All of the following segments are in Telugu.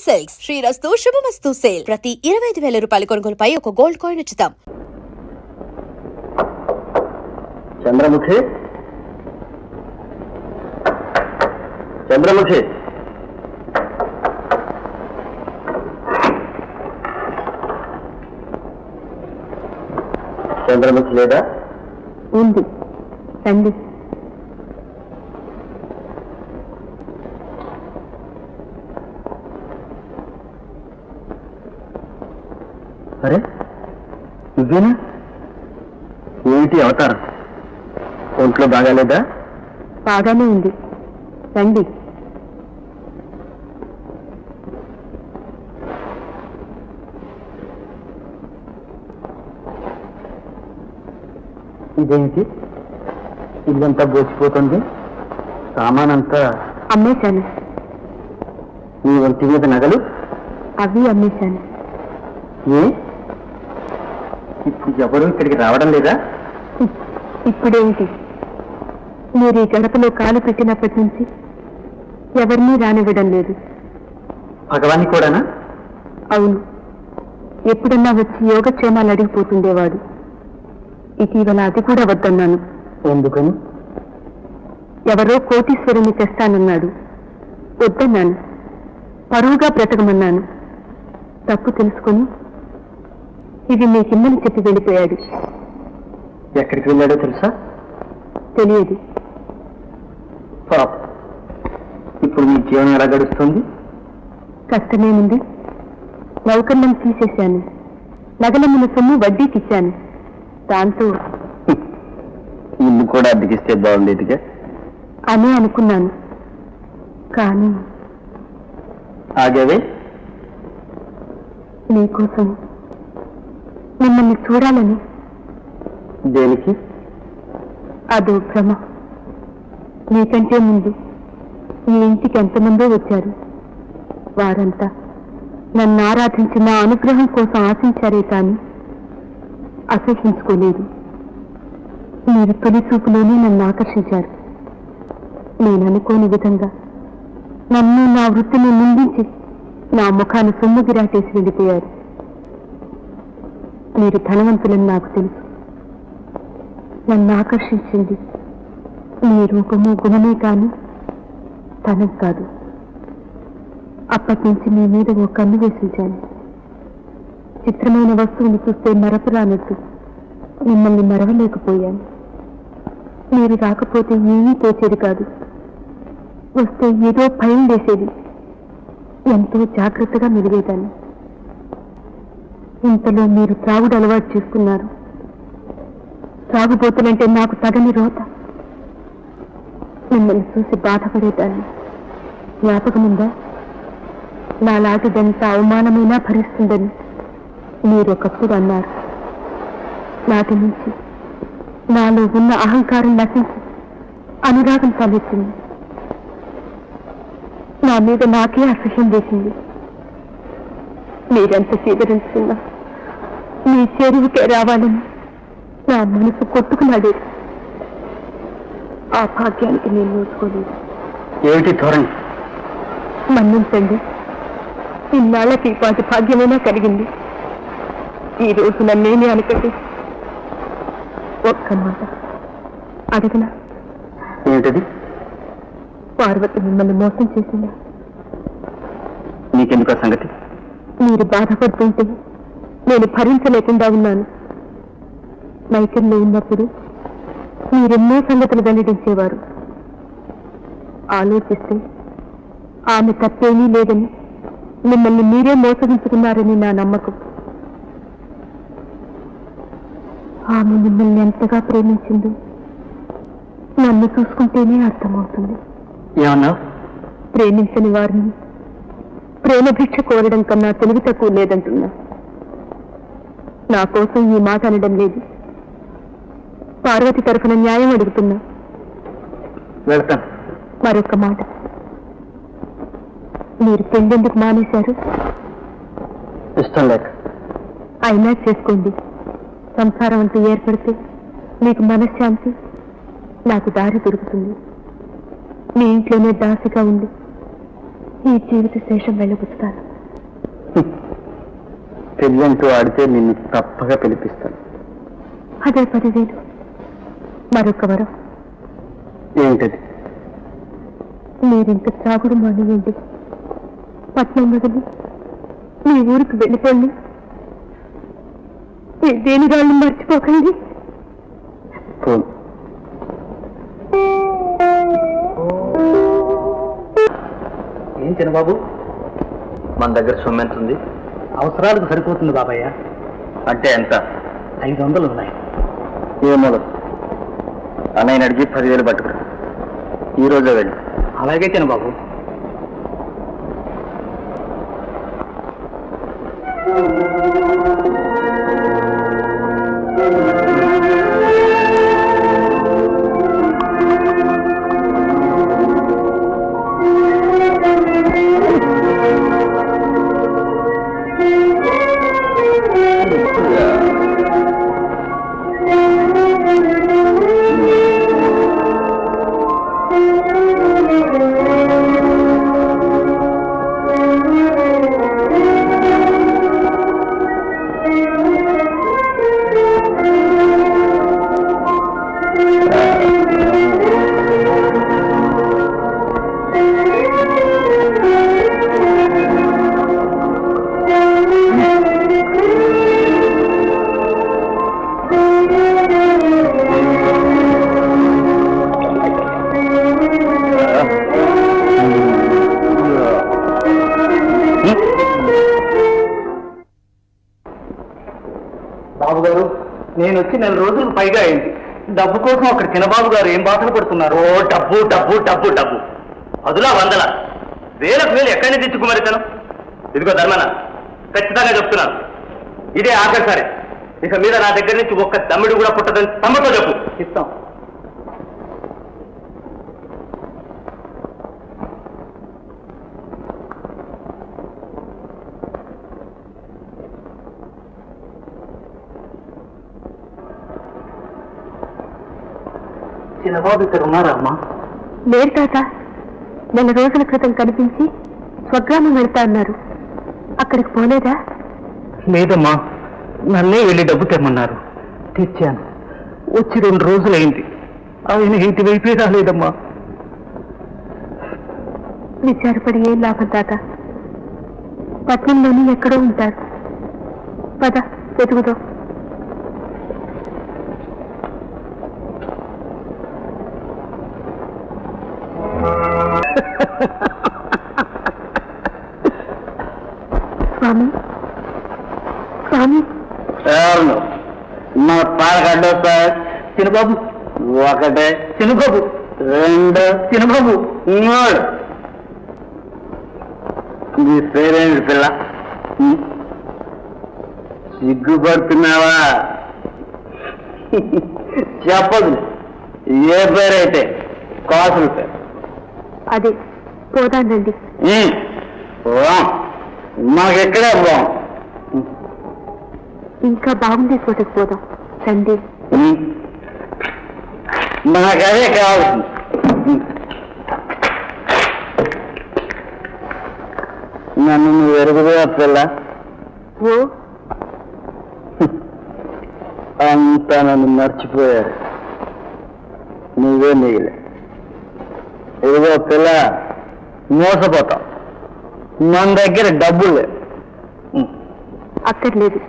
సిల్క్స్ శ్రీరస్తు శుభమస్తు సేల్ ప్రతి 25,000 రూపాయల కొనుగోలుపై ఒక గోల్డ్ కాయిన్ ఉచితం. చంద్రముఖి చంద్రముఖి చంద్రముఖి లేదా? ఉంది, రండి. అరే నువ్వేనా? ఏమిటి అవతారం? ఒంట్లో బాగాలేదా? బాగానే ఉంది, రండి. ఇదేంటి ఇల్లంతా బోసిపోతుంది? సామానంతా అమ్మేశాను. నీ ఒంటి మీద నగలు అవి అమ్మేశాను. ఏ ఇప్పుడు ఎవరు ఇక్కడికి రావడం లేదా? ఇప్పుడేంటి, మీరు ఈ గడపలో కాలు పెట్టినప్పటి నుంచి ఎవరినీ రానివ్వడం లేదు. భగవాన్ని కూడానా? అవును, ఎప్పుడన్నా వచ్చి యోగక్షేమాలు అడిగిపోతుండేవాడు. ఇటీవల అది కూడా వద్దన్నాను. ఎందుకని? ఎవరో కోటీశ్వరుని తెస్తానన్నాడు, వద్దన్నాను. పరువుగా బ్రతకమన్నాను. తప్పు తెలుసుకొని ఇది మీ కిందని చెప్పి వెళ్ళిపోయాడు. ఎక్కడికి వెళ్ళాడో తెలుసా? తెలియదు. పాప, ఇప్పుడు మీ జీవనం ఎలా గడుస్తుంది? కష్టమేముంది, నౌకర్యం తీసేశాను. నగలమ్మిన సొమ్ము వడ్డీకిచ్చాను. దాంతో ఇల్లు కూడా అద్దెకిస్తే బాగుండేదిగా అని అనుకున్నాను. కానీ ఆగేవే? నీకోసం మిమ్మల్ని చూడాలని. దేనికి? అదో భ్రమ. నీకంటే ముందు ఈ ఇంటికి ఎంతమందో వచ్చారు. వారంతా నన్ను ఆరాధించి నా అనుగ్రహం కోసం ఆశించారే కానీ అసహించుకోలేదు. మీరు తొలి చూపులోనే నన్ను ఆకర్షించారు. నేను అనుకోని విధంగా నన్ను నా వృత్తిని నిందించి నా ముఖాన్ని సొమ్ము గిరాటేసి వెళ్ళిపోయారు. మీరు ధనవంతులని నాకు తెలుసు. నన్ను ఆకర్షించింది మీ రూపము గుణమే కానీ ధనం కాదు. అప్పటి నుంచి మీ మీద ఓ కన్ను వేసించాను. చిత్రమైన వస్తువుని చూస్తే మరపురానట్టు మిమ్మల్ని మరవలేకపోయాను. మీరు రాకపోతే ఏమీ తోచేది కాదు. వస్తే ఏదో భయం వేసేది. ఎంతో జాగ్రత్తగా మెలిగేదాన్ని. ఇంతలో మీరు త్రాగుడు అలవాటు చేసుకున్నారు. త్రాగుబోతులంటే నాకు తగని రోత. మిమ్మల్ని చూసి బాధపడేదాన్ని. జ్ఞాపకముందా? నాలాంటిదంతా అవమానమైనా భరిస్తుందని మీరు ఒకప్పుడు అన్నారు. నాటి నుంచి నాలో ఉన్న అహంకారం నశించి అనురాగం తలెత్తింది. నా మీద నాకే అసహ్యం వేసింది. మీరెంత స్వీకరించుకున్నా మీ చెరువుకే రావాలని నా మనసు కొట్టుకున్నాడేది. ఆ భాగ్యానికి నేను నోచుకోలేదు. ఏమిటి ధోరణి? మన్నించండి, ఇన్నాళ్ళకి పాటి భాగ్యమైనా కలిగింది. ఈ రోజు నన్నేమీ అనుకోండి. ఒక్క మాట అడగనా? ఏమిటది? పార్వతి మిమ్మల్ని మోసం చేసిందా? నీకెందుకు ఆ సంగతి? మీరు బాధపడుతుంటే నేను భరించలేకుండా ఉన్నాను. మైకల్లో ఉన్నప్పుడు మీరెన్నో సంగతులు వెల్లడించేవారు. ఆలోచిస్తే ఆమె తప్పేమీ లేదని, మిమ్మల్ని మీరే మోసగించుకున్నారని నా నమ్మకం. ఆమె మిమ్మల్ని ఎంతగా ప్రేమించిందో నన్ను చూసుకుంటేనే అర్థమవుతుంది. ఏమన్నావు? ప్రేమించని వారిని ప్రేమ భిక్ష కోరడం కన్నా తెలివి తక్కువ లేదంటున్నా. నా కోసం ఈ మాట అనడం లేదు. పార్వతి తరఫున న్యాయం అడుగుతున్నా. వెళ్తాను. మరొక మాట, మీరు పెళ్ళెందుకు మానేశారు? ఇష్టం లేక. అయినా చేసుకోండి. సంసారం అంటూ ఏర్పడితే మీకు మనశ్శాంతి, నాకు దారి దొరుకుతుంది. మీ ఇంట్లోనే దాసిగా ఉండి ఈ జీవిత శేషం వెళ్ళబుచ్చుతాను. పెళ్ళంటూ ఆడితే నిన్ను తప్పగా పిలిపిస్తాను. అదే 10,000 మరొక వరం. ఏమిటది? మీరింత త్రాగుడు మానేయండి. పట్నం వదిలి మీ ఊరికి వెళ్ళిపోండి. మీ దేని వాళ్ళు మర్చిపోకండి. ఫోన్. ఏం చిన్నబాబు, మన దగ్గర సొమ్ము ఎంత ఉంది? అవసరాలకు సరిపోతుంది బాబయ్య. అంటే ఎంత? 500 ఉన్నాయి. ఏమో అన్నయ్యని అడిగి 10,000 పట్టుకురా. ఈ రోజే వెళ్ళి. అలాగే చిన్నబాబు. బాబు గారు, నేను వచ్చి 4 రోజులకు పైగా అయింది. డబ్బు కోసం అక్కడ చిన్నబాబు గారు ఏం బాధలు పడుతున్నారు. ఓ డబ్బు డబ్బు డబ్బు డబ్బు, అదులా వందల వేలకు వేలు ఎక్కడి నుంచి తెచ్చుకోమరి తను. ఇదిగో ధర్మన, ఖచ్చితంగా చెప్తున్నాను, ఇదే ఆఖరిసారి. ఇక మీద నా దగ్గర నుంచి ఒక్క దమ్మిడి కూడా పుట్టదని తమ్మతో చెప్పు. ఇస్తాం. చిన్నబాబు ఇక్కడ ఉన్నారా అమ్మా? లేరు తాత. 4 రోజుల క్రితం కనిపించి స్వగ్రామం వెళ్తా అన్నారు. అక్కడికి పోలేదా? లేదమ్మా, నన్నే వెళ్ళి డబ్బు తెమ్మన్నారు. తెచ్చాను. వచ్చి 2 రోజులైంది. ఆయన ఇటువైపే రాలేదమ్మా. విచారపడి ఏం లాభం తాత. పట్నంలోని ఎక్కడో ఉంటారు. పద వెతుకుదాం. స్వామి, స్వామి, మా పాలకడ్డ సార్. చిన్నబాబు, ఒకటే, చిన్నబాబు, 2, చిన్నబాబు. 3. నీ పేరేంటి పిల్ల? సిగ్గుపడుతున్నావా? చెప్పదు. ఏ పేరైతే కాసుల పేరు. అదే పోదానండి. మాకెక్కడే బాగుంది. ఇంకా బాగుండే చోటకు పోదాం రండి. మాకదే కావాల్సింది. నన్ను నువ్వు ఎరుగుదా పిల్ల? ఓ అంతా నన్ను మర్చిపోయారు. నువ్వే మిగిలే. ఇదిగో పిల్ల, మోసపోతాం. మన దగ్గర డబ్బులు లేవు. అక్కర్లేదు.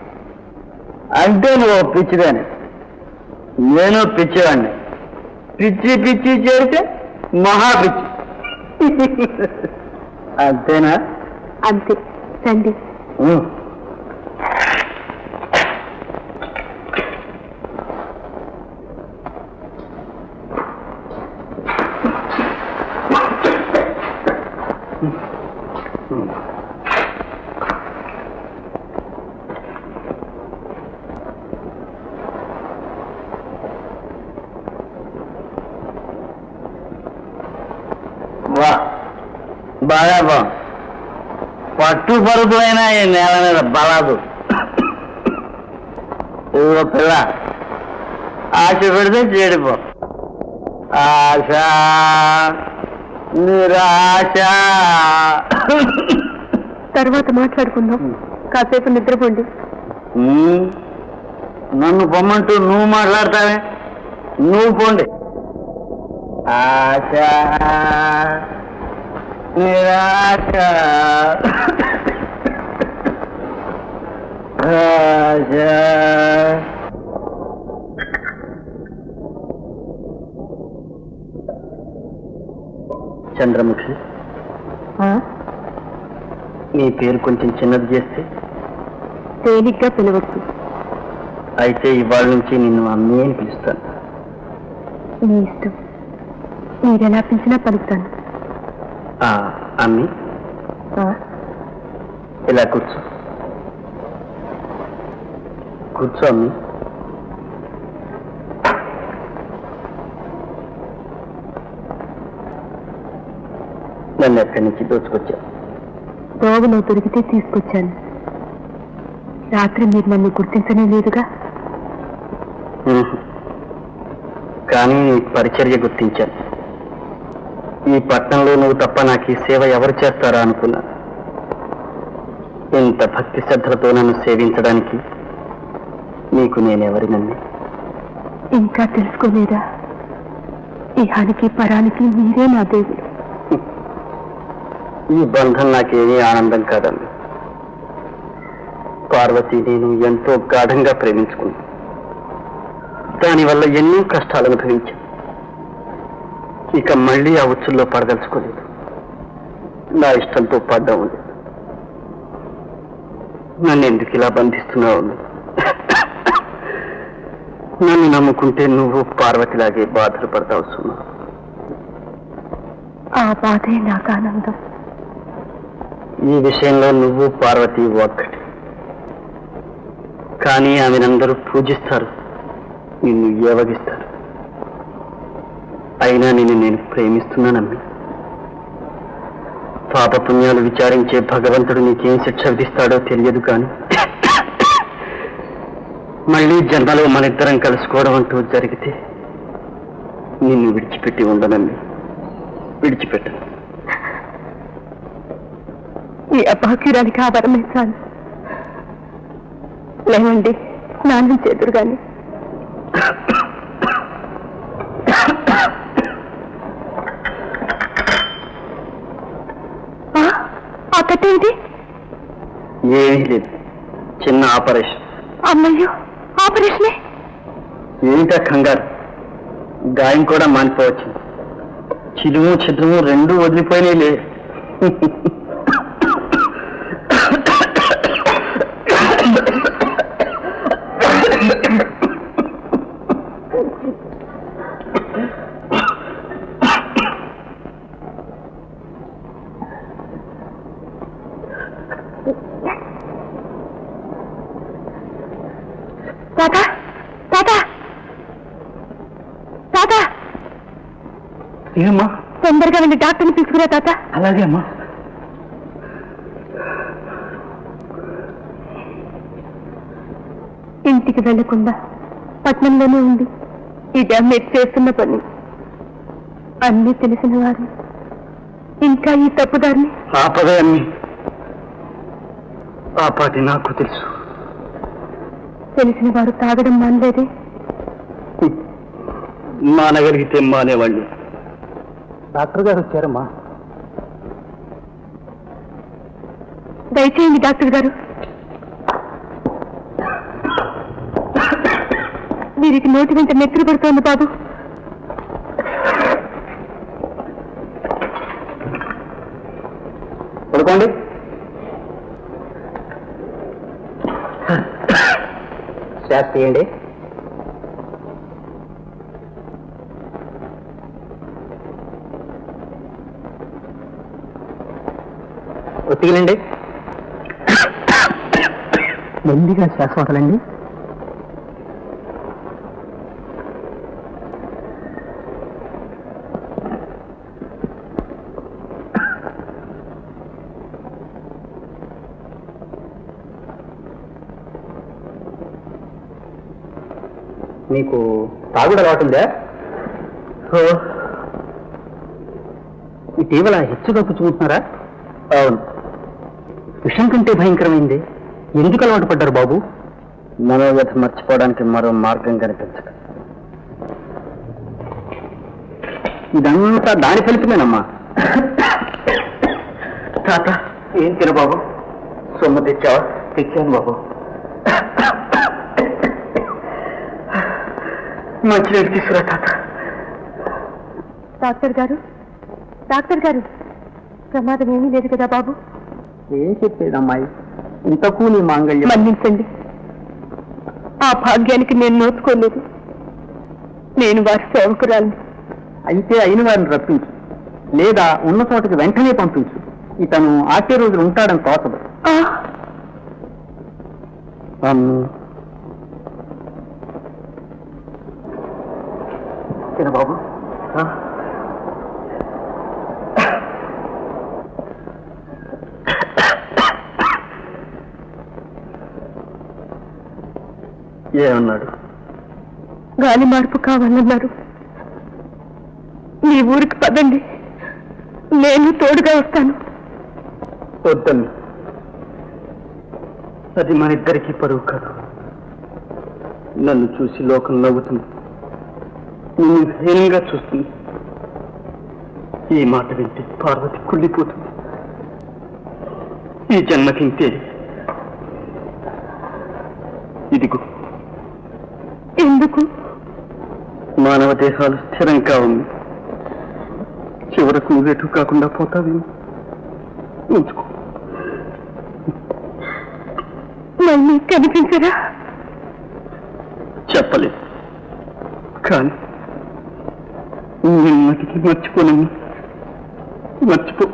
అంటే నువ్వు పిచ్చిదాన్ని, నేను పిచ్చివాడిని. పిచ్చి పిచ్చి చేస్తే మహా పిచ్చి. అంతేనా? అంతే రండి. వా, బాగా బాగుంది. పట్టు పరుపులైనా ఈ నేల మీద బలాదు. ఇదిగో పిల్ల, ఆశ పెడితే చెడిపో. ఆశ నిరాశ. తర్వాత మాట్లాడుకుందాం. కాసేపు నిద్రపోండి. నన్ను పొమ్మంటూ నువ్వు మాట్లాడతావే? నువ్వు పోండి. ఆశ నిరాశ ఆశ. చంద్రముఖి, నీ పేరు కొంచెం చిన్నది చేస్తే తేలిగ్గా పిలవచ్చు. అయితే ఇవాళ నుంచి నిన్ను అమ్మే అని పిలుస్తాను. మీ ఇష్టం, మీరెలా పిలిచినా పలుకుతాను. అమ్మి, ఇలా కూర్చో. కూర్చో అమ్మి. నన్ను ఎక్కడి నుంచి దోచుకొచ్చావు? దోవలో దొరికితే తీసుకొచ్చాను. రాత్రి మీరు నన్ను గుర్తించనే లేదుగా. కానీ నీ పరిచర్య గుర్తించాను. ఈ పట్టణంలో నువ్వు తప్ప నాకు ఈ సేవ ఎవరు చేస్తారా అనుకున్నా. ఇంత భక్తి శ్రద్ధలతో నన్ను సేవించడానికి నీకు నేనెవరినని ఇంకా తెలుసుకోలేదా? ఇహానికి పరానికి మీరే నా దేవుడు. ఈ బంధం నాకేమీ ఆనందం కాదండి. పార్వతి నేను ఎంతో గాఢంగా ప్రేమించుకున్నాను. దానివల్ల ఎన్నో కష్టాలు అనుభవించాను. ఇక మళ్ళీ ఆ ఉచ్చుల్లో పడదలుచుకోలేదు. నా ఇష్టంతో పడ్డా ఉంది. నన్ను ఎందుకు ఇలా బంధిస్తున్నావు? నన్ను నమ్ముకుంటే నువ్వు పార్వతిలాగే బాధలు పడతావు సుమా. ఆ బాధే నాకు ఆనందం. ఈ విషయంలో నువ్వు పార్వతి ఒక్కటి. కానీ ఆమెనందరూ పూజిస్తారు, నిన్ను ఏవగిస్తారు. అయినా నేను ప్రేమిస్తున్నానమ్మి. పాపపుణ్యాలు విచారించే భగవంతుడు నీకేం శిక్ష విధిస్తాడో తెలియదు. కానీ మళ్ళీ జన్మలో మనిద్దరం కలుసుకోవడం అంటూ జరిగితే నిన్ను విడిచిపెట్టి ఉండనమ్మి. విడిచిపెట్టను. ఈ అభాగ్యురానికి ఆ వరమే చాలు. లేవండి, స్నానం చేదురు గాని. ఆ కట్టేంటి? ఏమీ లేదు, చిన్న ఆపరేషన్. అమ్మయ్యో, ఆపరేషనే? ఏమిటా కంగారు? గాయం కూడా మానిపోవచ్చు. చిలుము చిద్రము రెండూ వదిలిపోయినాయిలే. తాత, తాత, తాత, ఏమమ్మా? తొందరగా వెళ్ళి డాక్టర్ని తీసుకురా తాత. అలాగే అమ్మా. ఇంటికి వెళ్లకుండా పట్నంలోనే ఉంది. ఇదే మీరు చేస్తున్న పని. అన్నీ తెలిసిన వారు ఇంకా ఈ తప్పుదారిని ఆపదే అమ్మి. ఆ పాటి నాకు తెలుసు. తెలిసిన వారు తాగడం మానలేదే. మానగలిగితే మానేవాళ్ళు. డాక్టర్ గారు వచ్చారమ్మా. దయచేయండి డాక్టర్ గారు. వీరికి నోటి వెంట నెత్తురు పడుతోంది బాబు. పడుకోండి. శ్వాస తీయండి. ఒత్తిగిలండి. మెల్లిగా శ్వాస వదలండి. మీకు తాగుడు అలవాటుందా? ఇటీవల హెచ్చుగా పుచ్చుకుంటున్నారా? అవును. విషం కంటే భయంకరమైంది. ఎందుకు అలవాటు పడ్డారు బాబు? మనోవ్యత మర్చిపోవడానికి మరో మార్గం కనిపించక. ఇదంతా దాని ఫలితమేనమ్మా. తాత ఏం తిన బాబు? సొమ్ము తెచ్చావా? తెచ్చాను బాబు. మంచినీళ్ళు తీసుకురా తాత. డాక్టర్ గారు, డాక్టర్ గారు, ప్రమాదం ఏమీ లేదు కదా బాబు? ఏం చెప్పేదమ్మాయి, ఇంతకు నీ మాంగళ్యం. మన్నించండి, ఆ భాగ్యానికి నేను నోచుకోలేదు. నేను వారి సేవకురాలిని. అయితే అయిన వారిని రప్పించు, లేదా ఉన్న చోటకి వెంటనే పంపించు. ఇతను ఆకే రోజులు ఉంటాడని తోచదు. బాబు ఏమన్నాడు? గాలి మార్పు కావాలన్నారు. మీ ఊరికి పదండి, నేను తోడుగా వస్తాను. వద్దండి, అది మన ఇద్దరికీ పరువు కాదు. నన్ను చూసి లోకం నవ్వుతుంది, నిన్ను హీనంగా చూస్తుంది. ఈ మాట వింటే పార్వతి కుళ్ళిపోతుంది. ఈ జన్మకింతే. ఇదిగో. ఎందుకు? మానవ దేహాలు స్థిరంగా ఉంది, చివరకు నువ్వెటు కాకుండా పోతావేమో. ఉంచుకో. మళ్ళీ కనిపించరా? చెప్పలేదు, కానీ నేను మతికి మర్చిపోనమ్మా. మర్చిపో.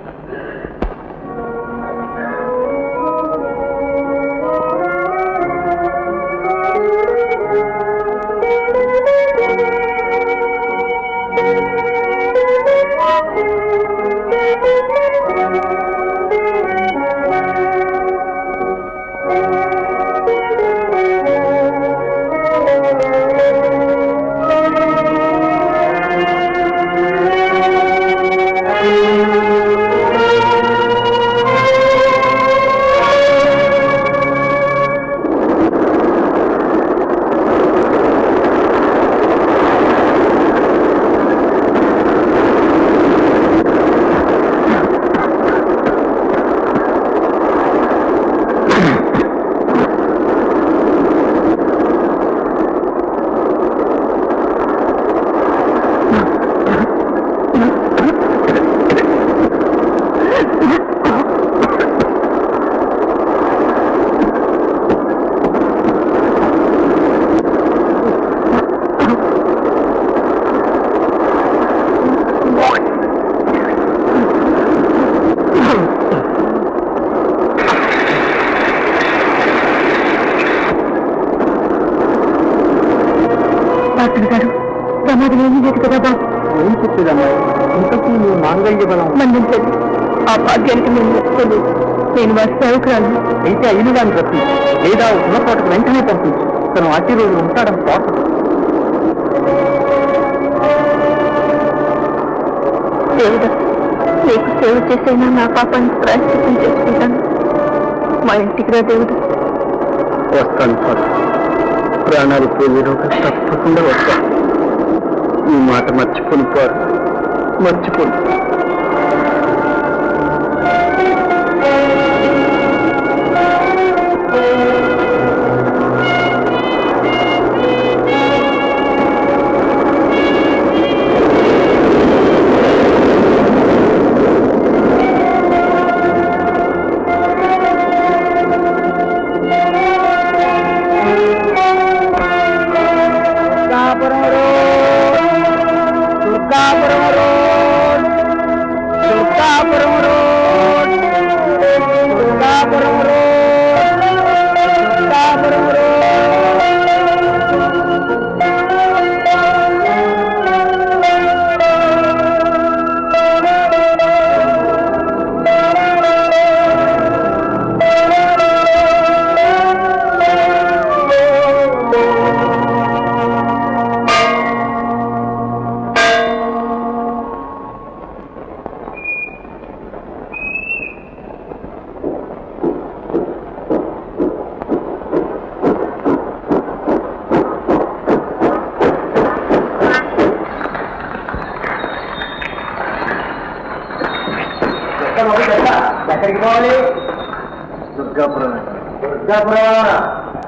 డాక్టర్ గారు, ప్రమాదం ఏమీ లేదు కదా బాబు? ఏం చెప్పేదమ్మా, ఇంతకు నువ్వు మాంగళ్య బలం. మన్నించండి, ఆ భాగ్యానికి నేను నోచుకోలేదు. నేను వారి సేవకురాలిని. అయితే అయిన దాన్ని రప్పించు, లేదా ఉన్న చోటకు వెంటనే పంపించు. తను అతి రోజు ఉంటాడని తోచదు. దేవుడు, నీకు సేవ చేసైనా నా పాపాన్ని ప్రాయశ్చిత్తం చేసుకుంటాను. మా ఇంటికి రా దేవుడు. వస్తాను పాటు, ప్రాణాలు పోయేలోగా తప్పకుండా వస్తాను. ఈ మాట మర్చిపోను పారు, మర్చిపోను. దుర్గాపురం రోడ్, దుర్గాపురం రోడ్,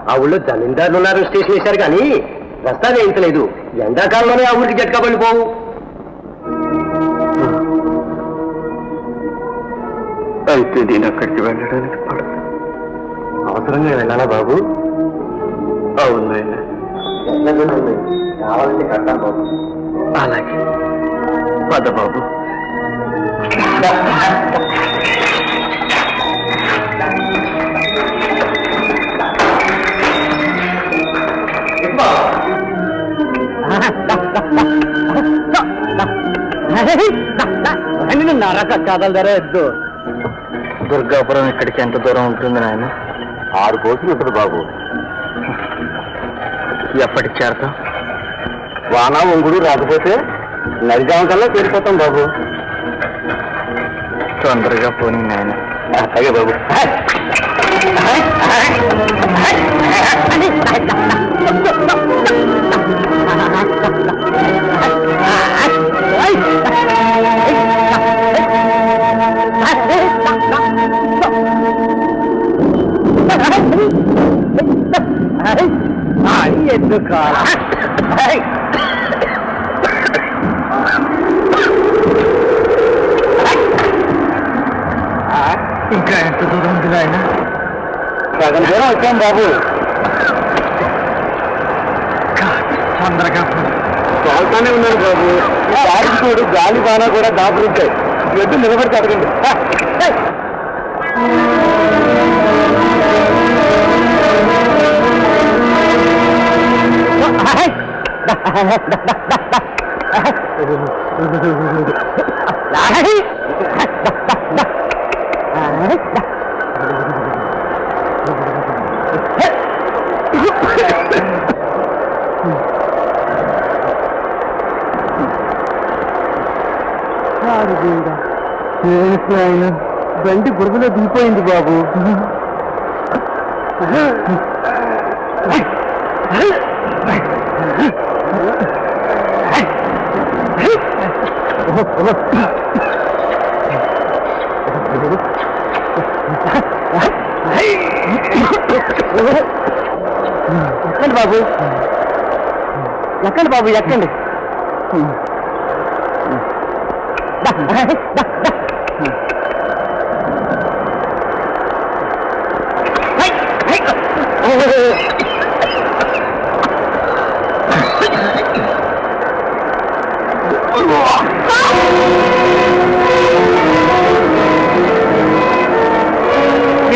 ఆ ఊళ్ళో జమీందారులు ఉన్నారు, స్టేషన్ వేశారు కానీ రస్తా వేయించలేదు. ఎండాకాలంలోనే ఆ ఊరికి జట్కా పడిపోవు. అయితే నేను అక్కడికి వెళ్ళడానికి పడదు. అవసరంగా వెళ్ళాలా బాబు? అవును నాయన. కావాలంటే కట్టాలి బాబు. అలాగే పద బాబు. కదలదరేద్దు. దుర్గాపురం ఇక్కడికి ఎంత దూరం ఉంటుంది నాయన? 6 కోసులు ఉంటుంది బాబు. ఎప్పటికి చేరతాం? వాన ఒంగుడు రాకపోతే నడిజాము కల్లా చేరిపోతాం బాబు. తొందరగా పోనీ నాయన. అలాగే బాబు. ఎందుకు ఇంకా ఎంత దూరం ఉంది నాయన? సగం దూరం వచ్చాం బాబు. తొందరగా తోలుతానే ఉన్నాడు బాబు. దారికి చూడు, గాలి బాగా కూడా దాపురుంటాయి. ఎద్దు నిలబడి అడగండి. బండి బురదలో దిగిపోయింది బాబు. ఎక్కండి బాబు, ఎక్కండి బాబు, ఎక్కండి.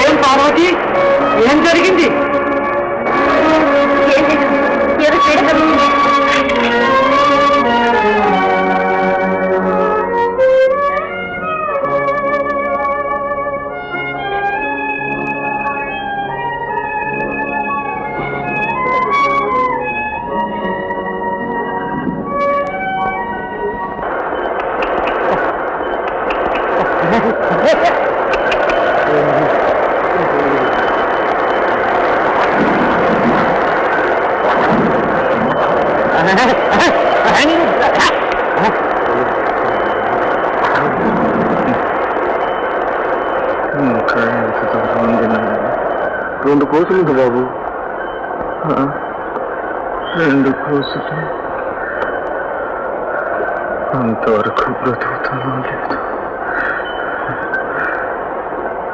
ఏం పార్వతి, ఏం జరిగింది? ఇంకా ఎంత దూరం ఉంది నాయన? 2 కోసులు ఉంది బాబు. 2 కోసులు. అంతవరకు బ్రతుకుతానో లేదు.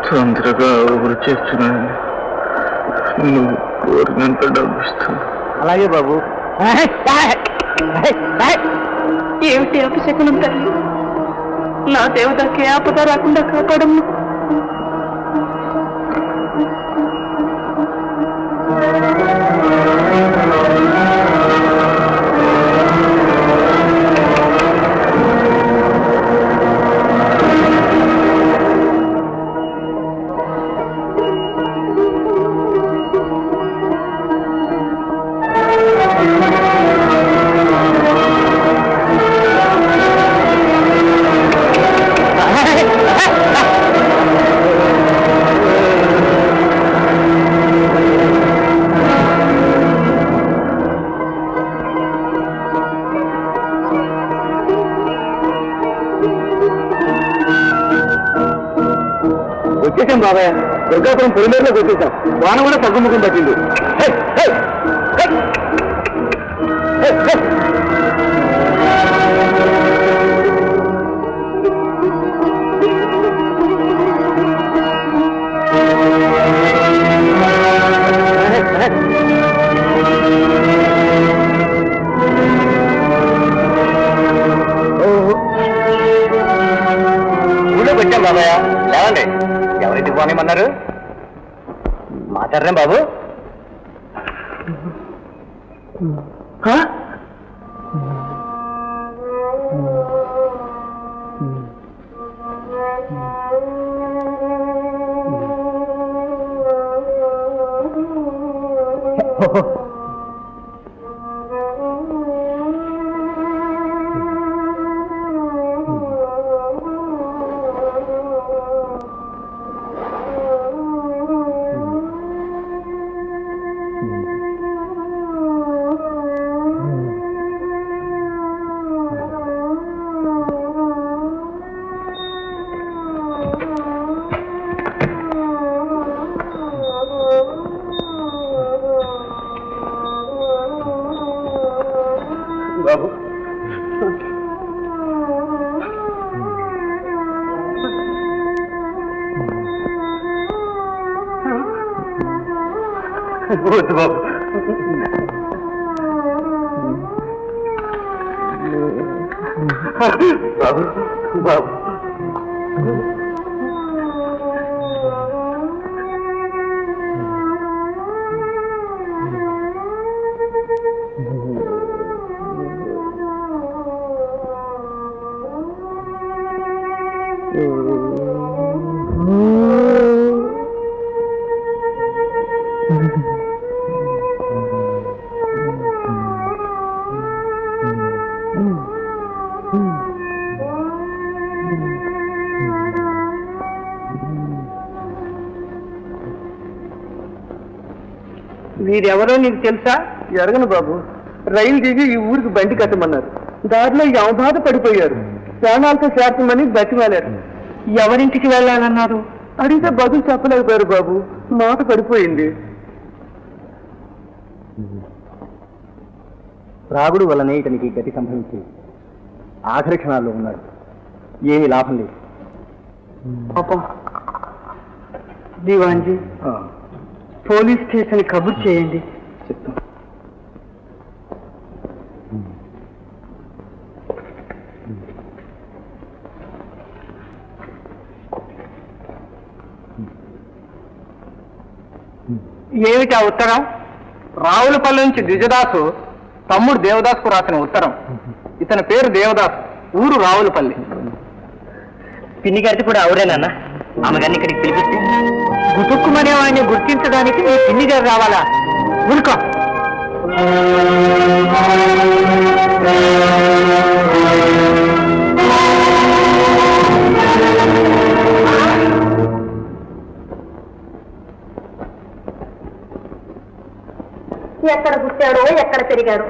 తొందరగా ఊరు చేస్తున్నాను. నువ్వు కోరినంత డబ్బు ఇస్తాను. అలాగే బాబు. ఏమిటి అపశకునం తల్లి? నా దేవతకి ఆపద రాకుండా కాపాడము. బాబాయ్, దుర్గాపురం పొలిమేరలోకి వచ్చేసాం. వాన కూడా తగ్గుముఖం పట్టింది. ఊళ్ళోకి వచ్చాం బాబాయ్. లేవండి, ఎవరింటికి పోనేమన్నారు? మాట్లాడరేం బాబు? బాబు వద్దు బాబు. బాబు బాబు వీరెవరో నీకు తెలుసా? ఎరగను బాబు. రైలు దిగి ఈ ఊరికి బండి కట్టమన్నారు. దారిలో యమబాధ పడిపోయారు. ప్రాణాలతో చేర్చమని బతిమాలారు. ఎవరింటికి వెళ్ళాలన్నారు? అడిగితే బదులు చెప్పలేకపోయారు బాబు. మాట పడిపోయింది. రాగుడు వల్లనే ఇతనికి గతి సంభవించింది. ఆఖరి క్షణాల్లో ఉన్నాడు. ఏమీ లాభం లేదు. పాపం దివాన్జీ, పోలీస్ స్టేషన్ కబుర్ చేయండి. చెప్తాం. ఏమిటి ఆ ఉత్తరం? రావులపల్లి నుంచి ద్విజదాసు తమ్ముడు దేవదాసుకు రాసిన ఉత్తరం. ఇతని పేరు దేవదాస్, ఊరు రావులపల్లి. పిన్ని గారిది కూడా అవురేనన్నా? ఆమెగారిని ఇక్కడికి పిలిపిస్తే గుతుక్కుమనే వాడిని గుర్తించడానికి మీ పిన్ని గారు రావాలా? ఊరుకో. ఎక్కడ పుట్టాడో ఎక్కడ పెరిగాడో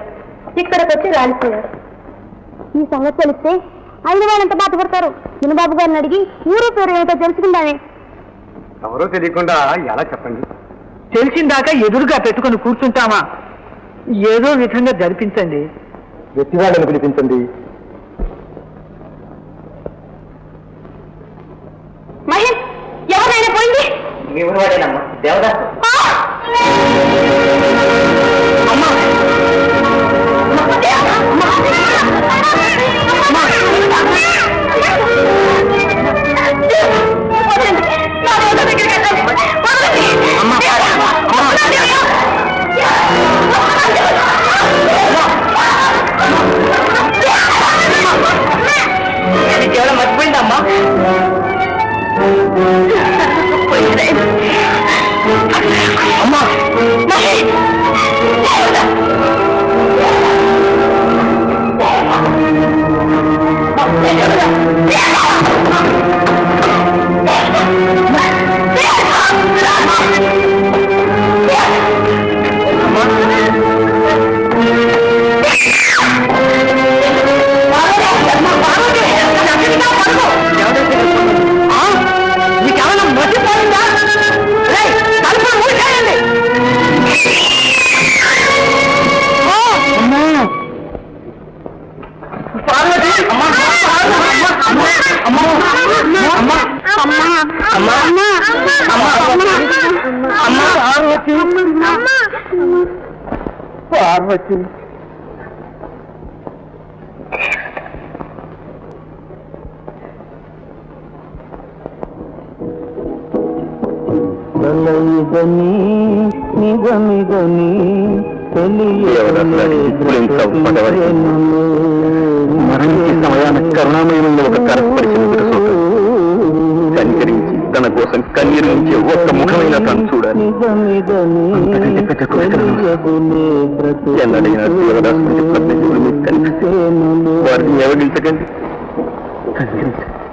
ఇక్కడికి వచ్చి రాలిపోయాడు. ఈ సంగతి తెలిస్తే అయిన వాళ్ళు ఎంత బాధపడతారు. వినుబాబు గారిని అడిగి ఊరు పేరు ఏమిటో తెలుసుకుందామే. ఎవరో తెలియకుండా ఎలా చెప్పండి? తెలిసిందాకా ఎదురుగా పెట్టుకుని కూర్చుంటామా? ఏదో విధంగా జరిపించండి. వ్యక్తివాళ్ళని పిలిపించండి. మహేష్, ఎవరైనా పోయింది? మీ ఊరు వాడేనమ్మా, దేవదాసు. కేవలం మర్చిపోయిందమ్మా. అమ్మా పార్వతి ఇదని నిజమిదని మరణించే సమయాన కరుణామయంలో ఒక కరస్పరిచిన కనికరించి తన కోసం కన్నీరు నుంచి ఒక్క ముఖమైన తను చూడాలి. ఎన్నడైనా వారిని ఎవరించకండి. కనికరించండి.